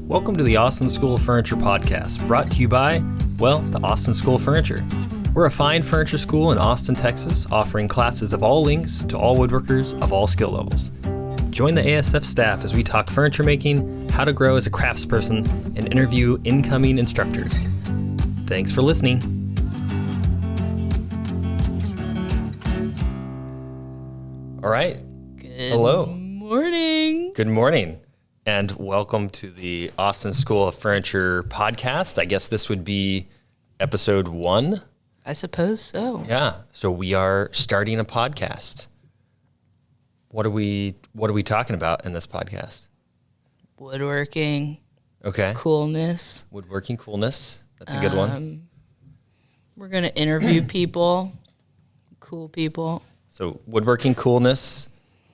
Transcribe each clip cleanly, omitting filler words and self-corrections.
Welcome to the Austin School of Furniture podcast, brought to you by, well, the Austin School of Furniture. We're a fine furniture school in Austin, Texas, offering classes of all lengths to all woodworkers of all skill levels. Join the ASF staff as we talk furniture making, how to grow as a craftsperson, and interview incoming instructors. Thanks for listening. All right. Hello. Morning. Good morning. And welcome to the Austin School of Furniture podcast. I guess this would be episode 1. I suppose so. Yeah. So we are starting a podcast. What are we talking about in this podcast? Woodworking. Okay. Coolness. Woodworking coolness. That's a good one. We're going to interview people. Cool people. So woodworking coolness,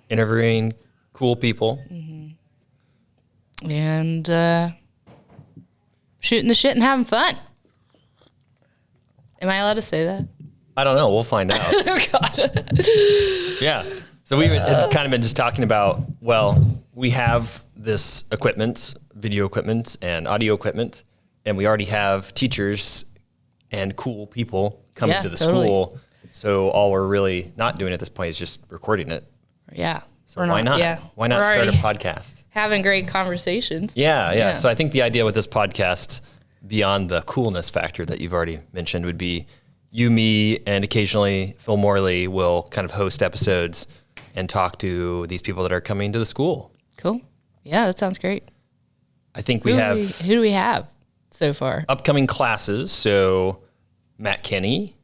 interviewing cool people. And shooting the shit and having fun. Am I allowed to say that? I don't know. We'll find out. Oh, God. Yeah. So we had kind of been just talking about, well, we have this equipment, video equipment and audio equipment, and we already have teachers and cool people coming to the school. So all we're really not doing at this point is just recording it. Yeah. So why not? Yeah. Why not start a podcast? Having great conversations. Yeah. So I think the idea with this podcast, beyond the coolness factor that you've already mentioned, would be you, me, and occasionally Phil Morley will kind of host episodes and talk to these people that are coming to the school. Cool. Yeah, that sounds great. I think Who do we have so far? Upcoming classes. So Matt Kenny,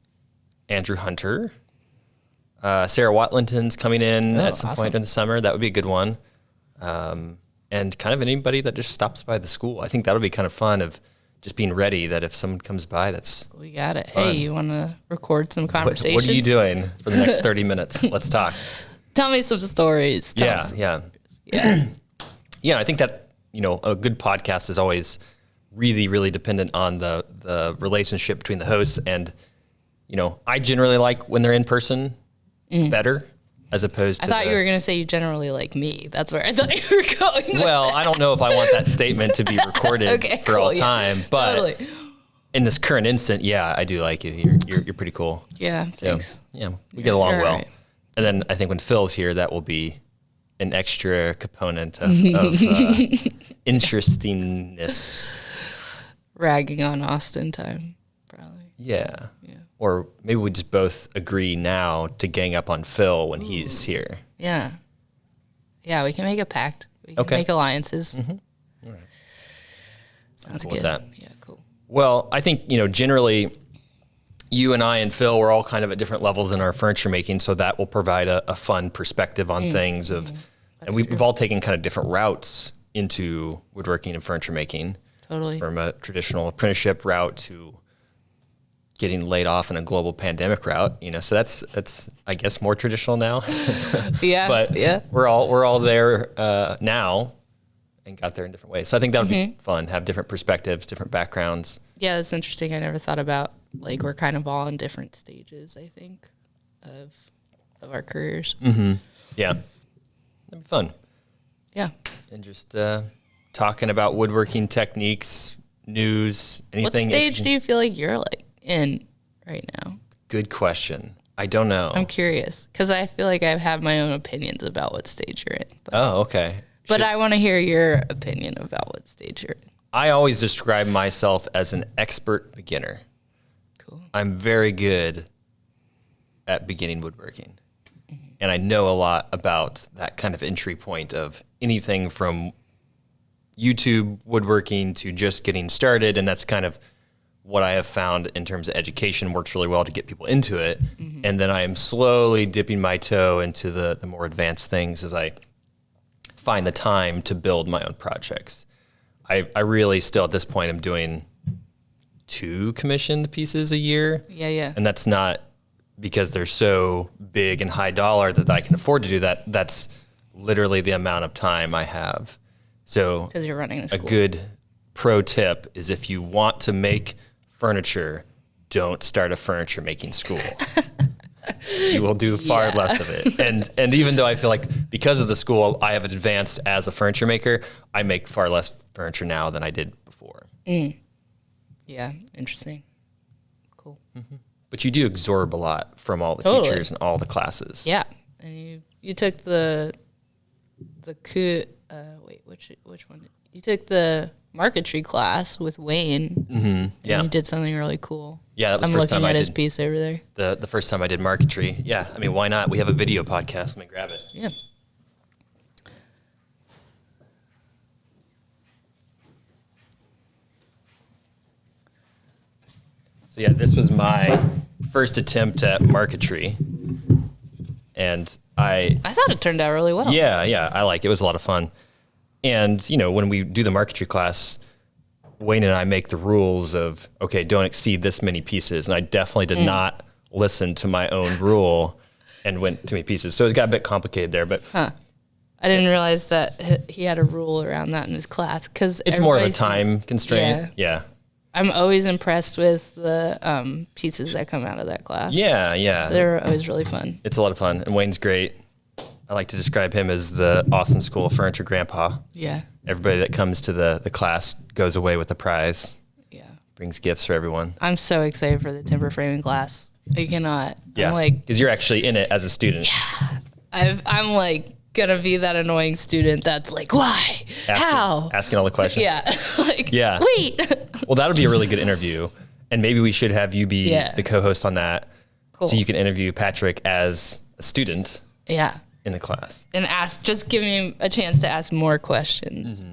Andrew Hunter, Sarah Watlington's coming in at some point in the summer. That would be a good one. And kind of anybody that just stops by the school. I think that'll be kind of fun of just being ready that if someone comes by, We got it. fun. Hey, you want to record some conversations? What are you doing for the next 30 minutes? Let's talk. Tell me some stories. Yeah. I think that, a good podcast is always really, really dependent on the relationship between the hosts. And, I generally like when they're in person better as opposed to. I thought you were going to say you generally like me. That's where I thought you were going. Well, I don't know if I want that statement to be recorded for all time, but totally. In this current instant, yeah, I do like you. You're pretty cool. Yeah, So, thanks. yeah, we get along you're well. right. And then I think when Phil's here, that will be an extra component of interestingness. Ragging on Austin time, probably. Yeah. Or maybe we just both agree now to gang up on Phil when he's here. Yeah. Yeah, we can make a pact. We can Okay. make alliances. All right. Sounds cool good. with that. Yeah, cool. Well, I think, generally you and I and Phil, we're all kind of at different levels in our furniture making, so that will provide a fun perspective on things and we've all taken kind of different routes into woodworking and furniture making. Totally. From a traditional apprenticeship route to getting laid off in a global pandemic route, so that's I guess more traditional now. Yeah. But yeah. we're all there now and got there in different ways. So I think that would be fun, have different perspectives, different backgrounds. Yeah, that's interesting. I never thought about, we're kind of all in different stages, I think, of our careers. Yeah. That'd be fun. Yeah. And just talking about woodworking techniques, news, anything. What stage do you feel like you're in right now? Good question. I don't know. I'm curious because I feel like I have my own opinions about what stage you're in. But, Okay. but I want to hear your opinion about what stage you're in. I always describe myself as an expert beginner. Cool. I'm very good at beginning woodworking. And I know a lot about that kind of entry point of anything from YouTube woodworking to just getting started. And that's kind of what I have found in terms of education works really well to get people into it. And then I am slowly dipping my toe into the more advanced things as I find the time to build my own projects. I really still at this point am doing 2 commissioned pieces a year. Yeah. And that's not because they're so big and high dollar that I can afford to do that. That's literally the amount of time I have. So Because you're running the a school. good pro tip is if you want to make furniture, don't start a furniture making school. you will do far less of it. And even though I feel like because of the school, I have advanced as a furniture maker, I make far less furniture now than I did before. Yeah, interesting. Cool. But you do absorb a lot from all the Totally. teachers and all the classes. Yeah, and you took the which one? You took the marketry class with Wayne. Yeah. And you did something really cool. Yeah, that was I'm the first looking time at I his did piece over there. the first time I did marketry. Yeah, I mean, why not? We have a video podcast. Let me grab it. Yeah. So yeah, this was my first attempt at marketry, and I thought it turned out really well. yeah, I like it. It was a lot of fun. And, you know, when we do the marketry class, Wayne and I make the rules of, okay, don't exceed this many pieces. And I definitely did not listen to my own rule and went too many pieces. So it got a bit complicated there, but I didn't realize that he had a rule around that in his class. Cause it's more of a time constraint. Yeah. I'm always impressed with the pieces that come out of that class. Yeah. They're always really fun. It's a lot of fun. And Wayne's great. I like to describe him as the Austin School Furniture Grandpa. Yeah. Everybody that comes to the class goes away with a prize. Yeah. Brings gifts for everyone. I'm so excited for the timber framing class. I cannot. Yeah. I'm like, because you're actually in it as a student. I'm like gonna be that annoying student that's like, why? How? Asking all the questions. Yeah. Like, Yeah. wait. Well, that'll be a really good interview. And maybe we should have you be the co-host on that. Cool. So you can interview Patrick as a student Yeah. in the class. And just give me a chance to ask more questions.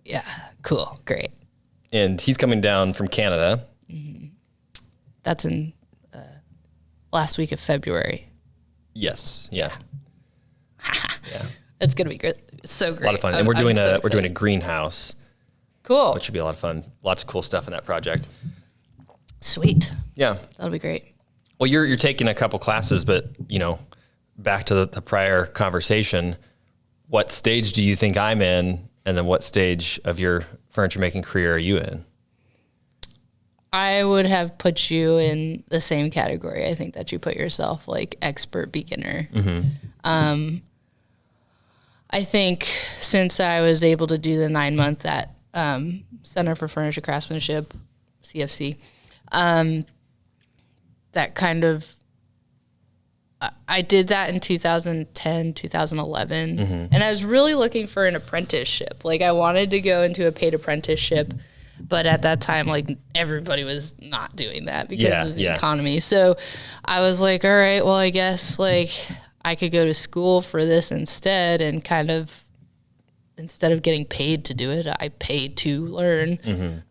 Yeah. Cool. Great. And he's coming down from Canada. That's in last week of February. Yes. Yeah. Yeah. It's gonna be good. So great. A lot of fun. And we're doing a greenhouse, cool. which should be a lot of fun. Lots of cool stuff in that project. Sweet. Yeah. That'll be great. Well, you're taking a couple classes, but, you know, back to the prior conversation, what stage do you think I'm in? And then what stage of your furniture making career are you in? I would have put you in the same category. I think that you put yourself like expert beginner. I think since I was able to do the 9-month at Center for Furniture Craftsmanship, CFC, that kind of, I did that in 2010, 2011. And I was really looking for an apprenticeship. Like I wanted to go into a paid apprenticeship, but at that time, like everybody was not doing that because of the economy. So I was like, all right, well, I guess like I could go to school for this instead, and kind of instead of getting paid to do it, I paid to learn.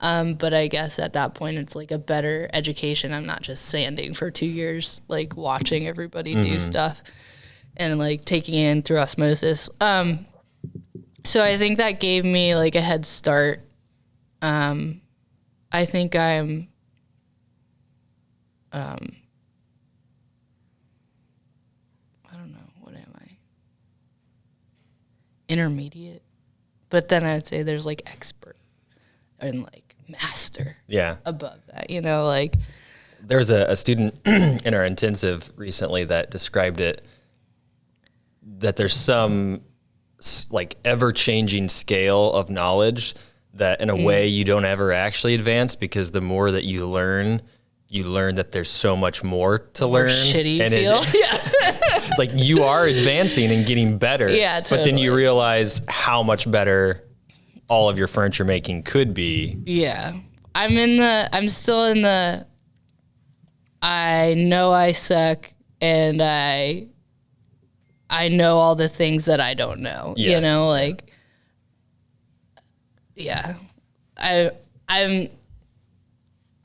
But I guess at that point, it's like a better education. I'm not just standing for 2 years, like watching everybody do stuff and like taking in through osmosis. So I think that gave me like a head start. I think I'm, I don't know, what am I? Intermediate. But then I'd say there's like expert and like master above that, you know, like. There was a student in our intensive recently that described it, that there's some like ever-changing scale of knowledge that in a way you don't ever actually advance, because the more that you learn that there's so much more to learn. Shitty you feel. It's like you are advancing and getting better. Yeah, totally. But then you realize how much better all of your furniture making could be. Yeah. I'm still in the, I know I suck and I know all the things that I don't know, you know, like,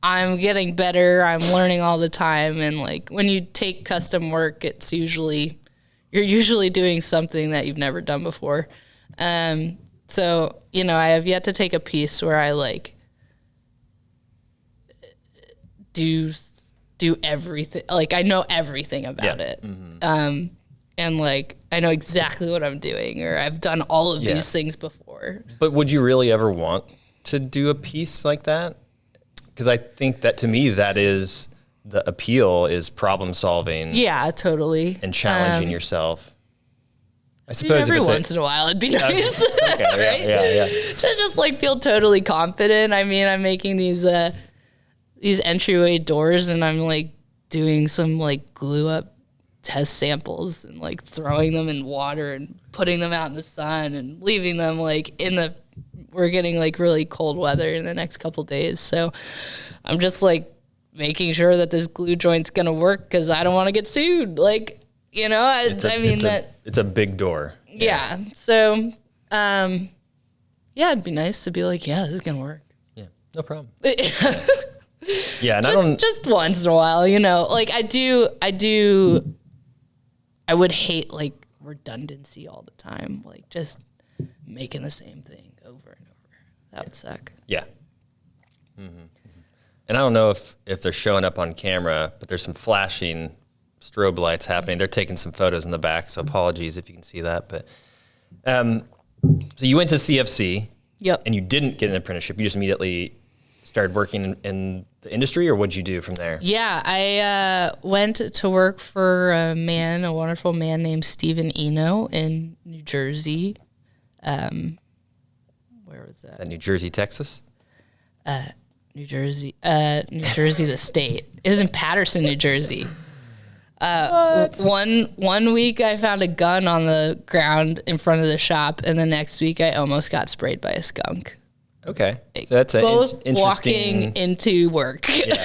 I'm getting better. I'm learning all the time. And like when you take custom work, you're usually doing something that you've never done before. So, you know, I have yet to take a piece where I like do everything. Like I know everything about it. And like, I know exactly what I'm doing, or I've done all of these things before. But would you really ever want to do a piece like that? Because I think that to me, that is the appeal, is problem solving. Yeah, totally. And challenging yourself. I suppose every once in a while it'd be nice. Okay, right? yeah. To just like feel totally confident. I mean, I'm making these entryway doors, and I'm like doing some like glue up test samples and like throwing them in water and putting them out in the sun and leaving them like we're getting like really cold weather in the next couple days. So I'm just like making sure that this glue joint's going to work because I don't want to get sued. Like, you know, it's a big door. Yeah. So, it'd be nice to be like, yeah, this is going to work. Yeah. No problem. Yeah. And just once in a while, you know, like I would hate like redundancy all the time. Like just making the same thing over and over. That would suck. Yeah. Mm-hmm. And I don't know if they're showing up on camera, but there's some flashing strobe lights happening. They're taking some photos in the back, so apologies if you can see that. But so you went to CFC. Yep. And you didn't get an apprenticeship. You just immediately started working in the industry, or what did you do from there? Yeah, I went to work for a wonderful man named Stephen Eno in New Jersey. Where was that? New Jersey, Texas? New Jersey, the state. It was in Patterson, New Jersey. One week I found a gun on the ground in front of the shop, and the next week I almost got sprayed by a skunk. Okay, so that's both interesting. Walking into work in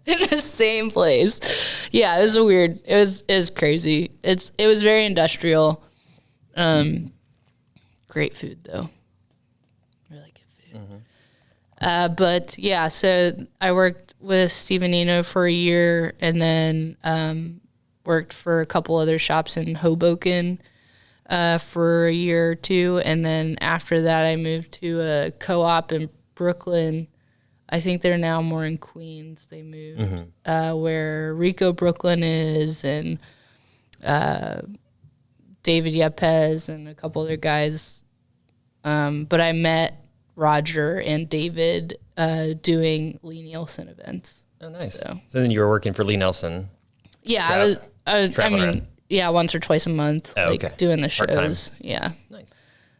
the same place. Yeah, it was weird. It was crazy. It was very industrial. Great food though. Really good food. Mm-hmm. But yeah, so I worked with Stephen Eno for a year, and then worked for a couple other shops in Hoboken for a year or two, and then after that I moved to a co-op in Brooklyn. I think they're now more in Queens. They moved where Rico Brooklyn is, and David Yepes and a couple other guys. But I met Roger and David doing Lee Nielsen events. Oh, nice. So then you were working for Lee Nelson. Yeah, I mean, yeah, once or twice a month, doing the shows. Part-time. Yeah. Nice.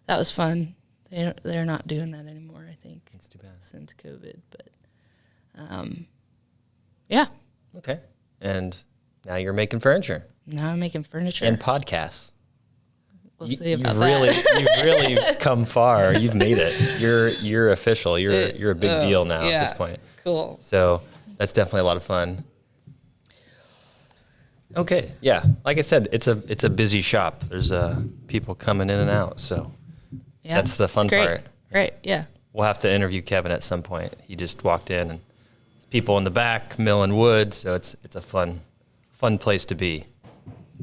That was fun. They're not doing that anymore, I think. That's too bad. Since COVID, but yeah. Okay. And now you're making furniture. Now I'm making furniture. And podcasts. We'll see about that. You've really come far. You've made it. You're official. You're a big deal now at this point. Cool. So that's definitely a lot of fun. Okay. Yeah. Like I said, it's a busy shop. There's people coming in and out. So that's the fun part. Great. Yeah. We'll have to interview Kevin at some point. He just walked in, and there's people in the back milling wood. So it's a fun place to be.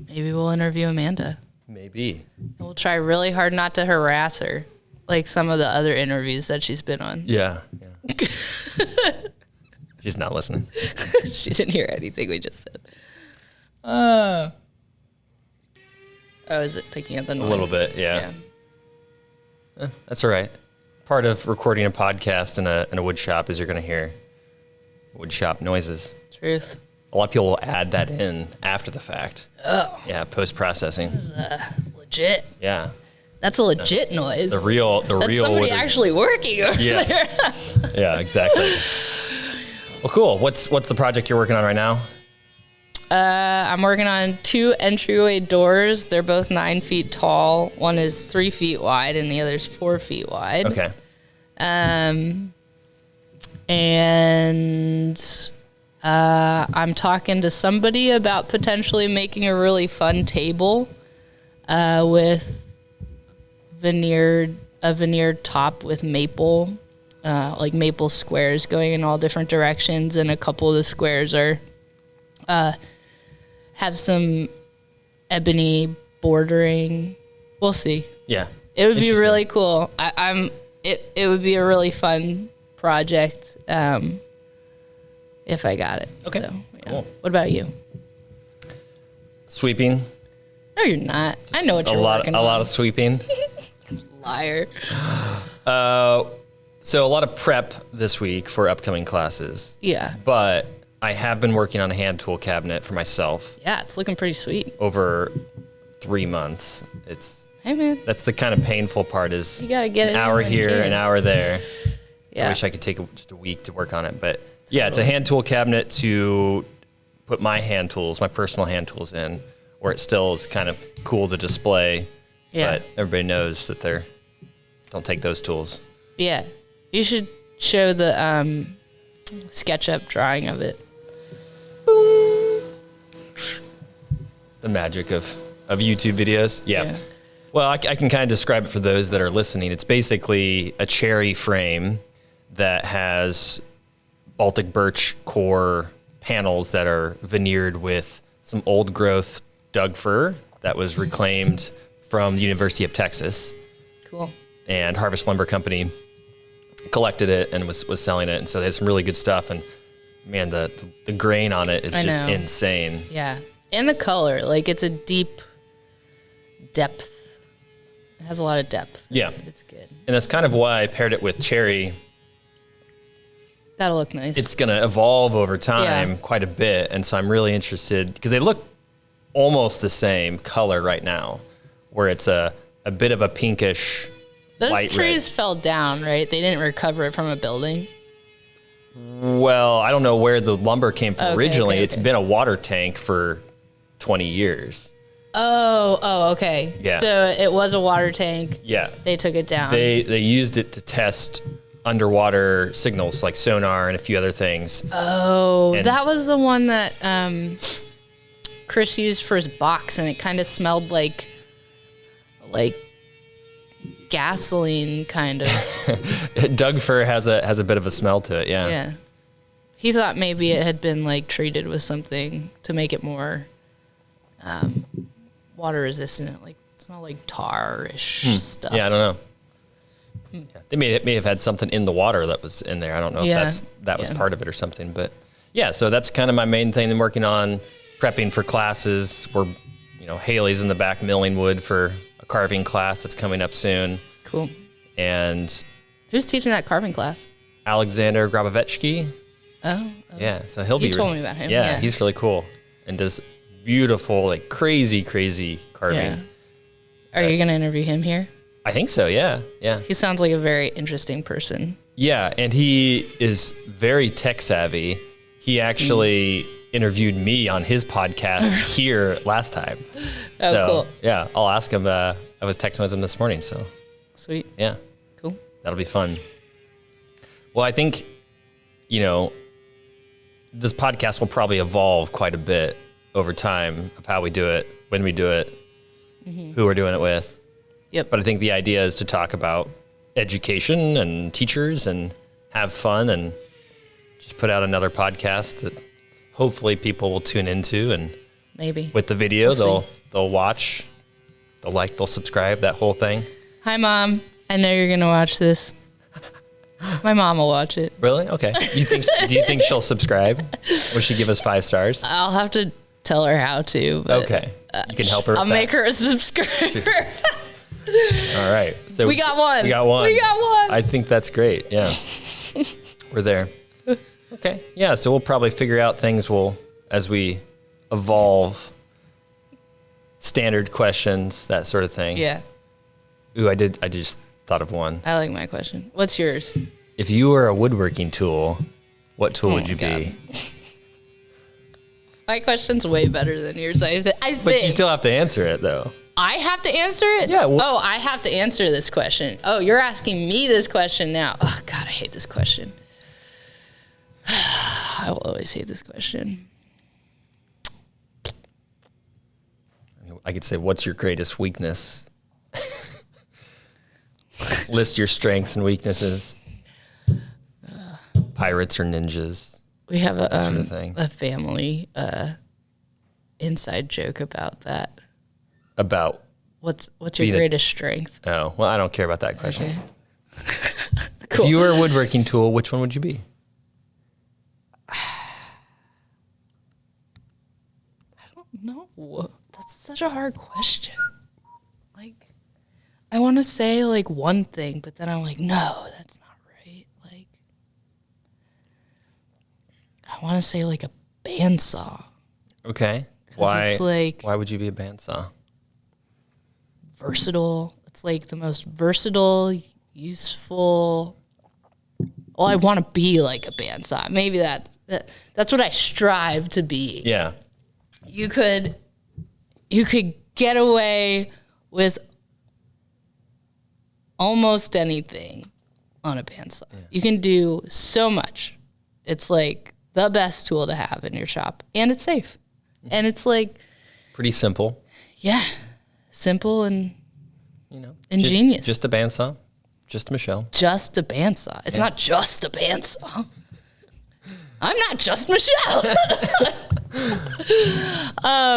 Maybe we'll interview Amanda. Maybe. We'll try really hard not to harass her, like some of the other interviews that she's been on. Yeah. She's not listening. She didn't hear anything we just said. Oh, is it picking up the noise? A little bit, yeah. That's all right. Part of recording a podcast in a wood shop is you're going to hear wood shop noises. Truth. A lot of people will add that in after the fact. Oh. Yeah, post-processing. This is legit. Yeah. That's a legit noise. The real. That's somebody actually working over there. Yeah, exactly. Well, cool. What's the project you're working on right now? I'm working on 2 entryway doors. They're both 9 feet tall. One is 3 feet wide, and the other's 4 feet wide. Okay. And I'm talking to somebody about potentially making a really fun table with a veneered top with maple, like maple squares going in all different directions, and a couple of the squares are have some ebony bordering. We'll see. Yeah. It would be really cool. It would be a really fun project if I got it. Okay. So, yeah. Cool. What about you? Sweeping. No, you're not. I know what you're working on. A lot of sweeping. Liar. So a lot of prep this week for upcoming classes. Yeah. But I have been working on a hand tool cabinet for myself. Yeah, it's looking pretty sweet. Over 3 months. It's Hey, man. that's the kind of painful part is You gotta get an it hour in when you here, can. an hour there. Yeah. I wish I could take just a week to work on it, but yeah, it's a hand tool cabinet to put my hand tools, my personal hand tools in, where it still is kind of cool to display. Yeah. But everybody knows that don't take those tools. Yeah. You should show the SketchUp drawing of it. The magic of YouTube videos. Yeah. Well, I can kind of describe it for those that are listening. It's basically a cherry frame that has Baltic birch core panels that are veneered with some old growth Doug fir that was reclaimed from the University of Texas. Cool. And Harvest Lumber Company collected it and was selling it. And so they had some really good stuff. And man, the grain on it is just insane. Yeah. And the color, like it's a deep depth. It has a lot of depth. Yeah. It's good. And that's kind of why I paired it with cherry. That'll look nice. It's going to evolve over time Yeah. quite a bit. And so I'm really interested because they look almost the same color right now, where it's a bit of a pinkish Those light trees fell down, right? They didn't recover it from a building. Well, I don't know where the lumber came from Okay, originally. okay, It's okay. been a water tank for 20 years. Oh, okay. Yeah. So it was a water tank. Yeah. They took it down. They used it to test underwater signals like sonar and a few other things. Oh, And- that was the one that Chris used for his box, and it kind of smelled like gasoline, kind of. Doug fir has a bit of a smell to it. Yeah. Yeah. He thought maybe it had been like treated with something to make it more water resistant. Like it smelled like tar-ish stuff. Yeah, I don't know. Yeah. They may have had something in the water that was in there. I don't know if that was part of it or something. But yeah, so that's kind of my main thing. I'm working on prepping for classes. Haley's in the back milling wood for a carving class that's coming up soon. Cool. And Who's teaching that carving class? Alexander Grabovetsky. Oh. Yeah, so he'll be. You told me about him. Yeah, he's really cool and does beautiful, like crazy carving. Yeah. Are you going to interview him here? I think so. Yeah. He sounds like a very interesting person. Yeah, and he is very tech savvy. He actually interviewed me on his podcast here last time. Oh, so, cool. Yeah, I'll ask him. I was texting with him this morning, so Sweet. yeah, Cool. that'll be fun. Well, I think, this podcast will probably evolve quite a bit over time of how we do it, when we do it, who we're doing it with. Yep. But I think the idea is to talk about education and teachers and have fun and just put out another podcast that hopefully people will tune into, and Maybe. with the video We'll see. they'll watch, they'll like, they'll subscribe, that whole thing. Hi, Mom. I know you're going to watch this. My mom will watch it. Really? Okay. Do you think she'll subscribe? Will she give us 5 stars? I'll have to tell her how to. But Okay. You can help her with I'll that. make her a subscriber. All right. So We got one. We got one. We got one. I think that's great. Yeah. We're there. Okay. Yeah. So we'll probably figure out things as we evolve, standard questions, that sort of thing. Yeah. Ooh, I just thought of one. I like my question. What's yours? If you were a woodworking tool, what tool would you God. be? My question's way better than yours. I think. But you still have to answer it, though. I have to answer it? Yeah, Oh, I have to answer this question. Oh, you're asking me this question now. Oh, God, I hate this question. I will always hate this question. I could say, what's your greatest weakness? List your strengths and weaknesses. Pirates or ninjas. We have sort of thing. a family inside joke about that. About, What's your Being a- greatest strength? oh, well, I don't care about that question. Okay. If you were a woodworking tool, which one would you be? No, that's such a hard question. Like, I want to say like one thing, but then I'm like, no, that's not right. Like, I want to say like a bandsaw. Okay. 'Cause it's like, Why would you be a bandsaw? versatile. It's like the most versatile, useful. Well, I want to be like a bandsaw. Maybe that's what I strive to be. Yeah. You could get away with almost anything on a bandsaw. Yeah. You can do so much. It's like the best tool to have in your shop, and it's safe. And it's like pretty simple. Yeah. Simple and ingenious. Just a bandsaw. Just Michelle. Just a bandsaw. It's not just a bandsaw. I'm not just Michelle.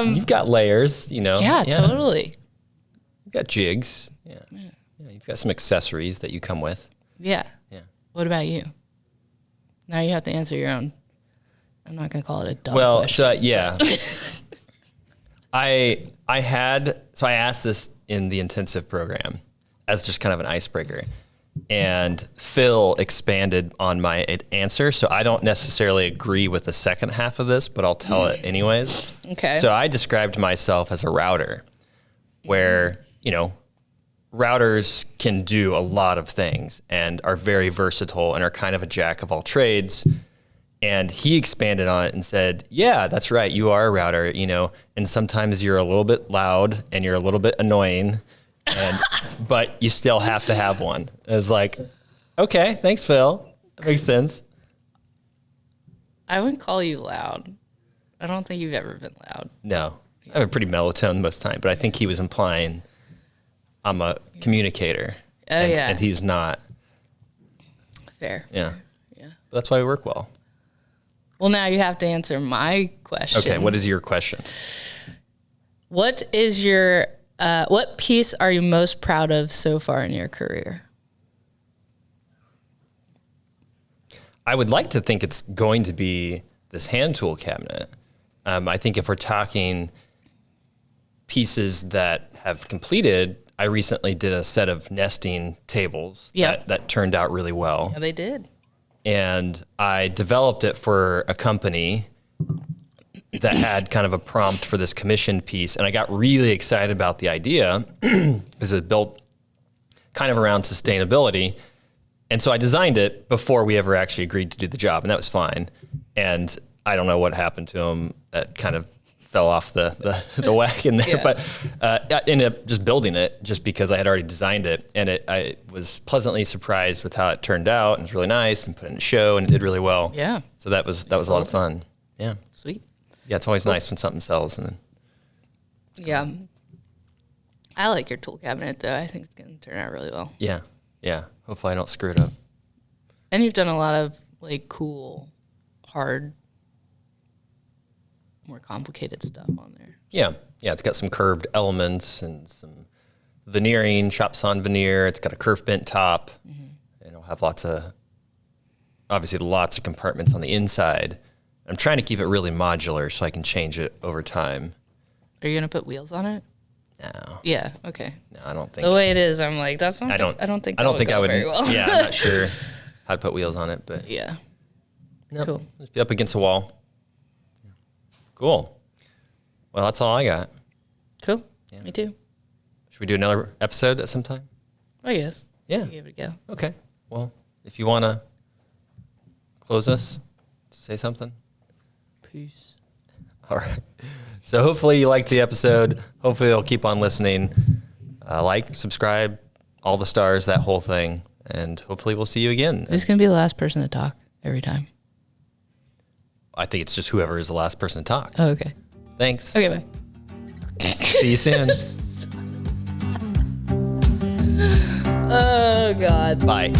You've got layers, Yeah, totally. You've got jigs. Yeah. You've got some accessories that you come with. Yeah. Yeah. What about you? Now you have to answer your own. I'm not going to call it a dumb question. I asked this in the intensive program as just kind of an icebreaker, and Phil expanded on my answer. So I don't necessarily agree with the second half of this, but I'll tell it anyways. Okay. So I described myself as a router, where, routers can do a lot of things and are very versatile and are kind of a jack of all trades. And he expanded on it and said, yeah, that's right. You are a router, and sometimes you're a little bit loud and you're a little bit annoying, but you still have to have one. I was like, okay, thanks, Phil. That makes sense. I wouldn't call you loud. I don't think you've ever been loud. No. I have a pretty mellow tone most of the time, but I think he was implying I'm a communicator. And he's not. Fair. Yeah. But that's why we work well. Well, now you have to answer my question. Okay, what is your question? What is your, what piece are you most proud of so far in your career? I would like to think it's going to be this hand tool cabinet. I think if we're talking pieces that have completed, I recently did a set of nesting tables that turned out really well. Yeah, they did. And I developed it for a company that had kind of a prompt for this commission piece. And I got really excited about the idea because it was built kind of around sustainability. And so I designed it before we ever actually agreed to do the job, and that was fine. And I don't know what happened to him. That kind of fell off the wagon there. Yeah. But I ended up just building it just because I had already designed it. And I was pleasantly surprised with how it turned out. It was really nice, and put it in a show, and it did really well. Yeah. So that was a lot of fun. Yeah. Sweet. Yeah, it's always nice when something sells. And then. Yeah. I like your tool cabinet, though. I think it's going to turn out really well. Yeah. Yeah. Hopefully I don't screw it up. And you've done a lot of cool, hard, more complicated stuff on there. Yeah. Yeah, it's got some curved elements and some veneering, shop sawn veneer. It's got a curve bent top. Mm-hmm. And it'll have lots of compartments on the inside. I'm trying to keep it really modular so I can change it over time. Are you going to put wheels on it? No. Yeah, okay. No, I don't think. The way it is, I'm like, that's not. I don't think I would very well. Yeah, I'm not sure how to put wheels on it, but. Yeah. Nope, cool. Just be up against a wall. Cool. Well, that's all I got. Cool. Yeah. Me too. Should we do another episode at some time? Oh, yes. Yeah. Give it a go. Okay. Well, if you want to close us, say something. Peace. All right. So hopefully you liked the episode. Hopefully you'll keep on listening. Like, subscribe, all the stars, that whole thing. And hopefully we'll see you again. Who's going to be the last person to talk every time? I think it's just whoever is the last person to talk. Oh, okay. Thanks. Okay, bye. See you soon. Oh, God. Bye.